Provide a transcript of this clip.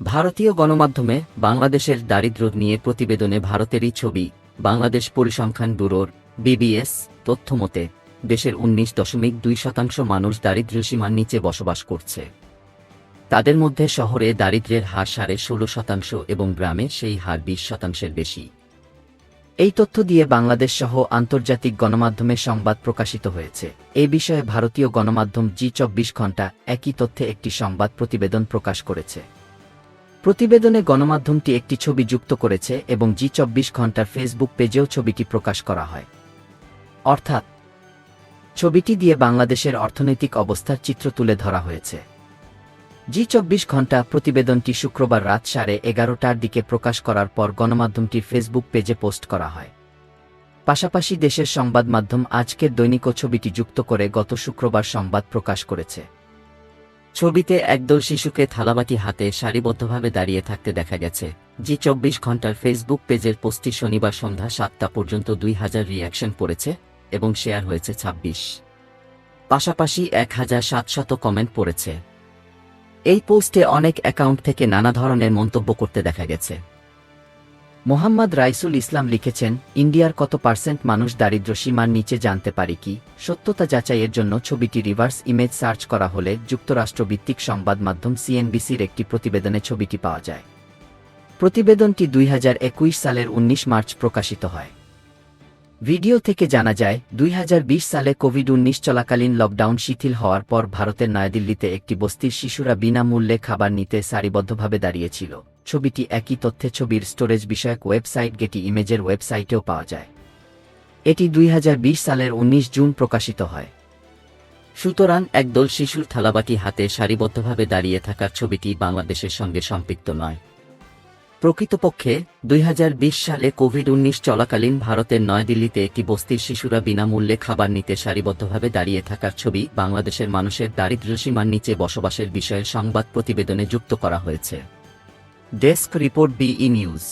ভারতীয় গণমাধ্যমে বাংলাদেশের দারিদ্র্য নিয়ে প্রতিবেদনে ভারতেরই ছবি। বাংলাদেশ পরিসংখ্যান ব্যুরোর বিবিএস তথ্যমতে দেশের 19.2% মানুষ দারিদ্র্যসীমার নিচে বসবাস করছে। তাদের মধ্যে শহরে দারিদ্র্যের হার 16.5% এবং গ্রামে সেই হার 20%-এর বেশি। এই তথ্য দিয়ে বাংলাদেশ সহ আন্তর্জাতিক গণমাধ্যমে সংবাদ প্রকাশিত হয়েছে। এ বিষয়ে ভারতীয় গণমাধ্যম জি24 ঘণ্টা একই তথ্যে একটি সংবাদ প্রতিবেদন প্রকাশ করেছে। প্রতিবেদনে গণমাধ্যমটি একটি ছবি যুক্ত করেছে এবং জি24 ঘণ্টার ফেসবুক পেজেও ছবিটি প্রকাশ করা হয়। অর্থাৎ ছবিটি দিয়ে বাংলাদেশের অর্থনৈতিক অবস্থার চিত্র তুলে ধরা হয়েছে। জি24 ঘণ্টা প্রতিবেদনটি শুক্রবার রাত 11:30টার দিকে প্রকাশ করার পর গণমাধ্যমটির ফেসবুক পেজে পোস্ট করা হয়। পাশাপাশি দেশের সংবাদ মাধ্যম আজকের দৈনিকও ছবিটি যুক্ত করে গত শুক্রবার সংবাদ প্রকাশ করেছে। ছবিতে একদল শিশুকে থালাবাটি হাতে সারিবদ্ধভাবে দাঁড়িয়ে থাকতে দেখা গেছে। জি24 ঘণ্টার ফেসবুক পেজের পোস্টটি শনিবার সন্ধ্যা 7টা পর্যন্ত 2000 রিঅ্যাকশন পড়েছে এবং শেয়ার হয়েছে 26। পাশাপাশি 1700 কমেন্ট পড়েছে। এই পোস্টে অনেক অ্যাকাউন্ট থেকে নানা ধরনের মন্তব্য করতে দেখা গেছে। মোহাম্মদ রাইসুল ইসলাম লিখেছেন, ইন্ডিয়ার কত % মানুষ দারিদ্র্য সীমার নিচে জানতে পারি কি? সত্যতা যাচাইয়ের জন্য ছবিটি রিভার্স ইমেজ সার্চ করা হলে যুক্তরাষ্ট্রভিত্তিক সংবাদ মাধ্যম সিএনবিসির একটি প্রতিবেদনে ছবিটি পাওয়া যায়। প্রতিবেদনটি 2021 সালের 19 মার্চ প্রকাশিত হয়। ভিডিও থেকে জানা যায় 2020 সালে কোভিড-19 চলাকালীন লকডাউন শিথিল হওয়ার পর ভারতের নয়াদিল্লিতে একটি বস্তির শিশুরা বিনামূল্যে খাবার নিতে সারিবদ্ধভাবে দাঁড়িয়েছিল। ছবিটি একই তথ্যে ছবির স্টোরেজ বিষয়ক ওয়েবসাইট গেটি ইমেজের ওয়েবসাইটেও পাওয়া যায়। এটি 2020 সালের 19 জুন প্রকাশিত হয়। সুতরাং একদল শিশুর থালাবাটি হাতে সারিবদ্ধভাবে দাঁড়িয়ে থাকার ছবিটি বাংলাদেশের সঙ্গে সম্পৃক্ত নয়। প্রকৃতপক্ষে 2020 সালে কোভিড-19 চলাকালীন ভারতের নয়াদিল্লিতে একটি বস্তির শিশুরা বিনামূল্যে খাবার নিতে সারিবদ্ধভাবে দাঁড়িয়ে থাকার ছবি বাংলাদেশের মানুষের দারিদ্র্যসীমার নিচে বসবাসের বিষয়ে সংবাদ প্রতিবেদনে যুক্ত করা হয়েছে। Desk report, B E news.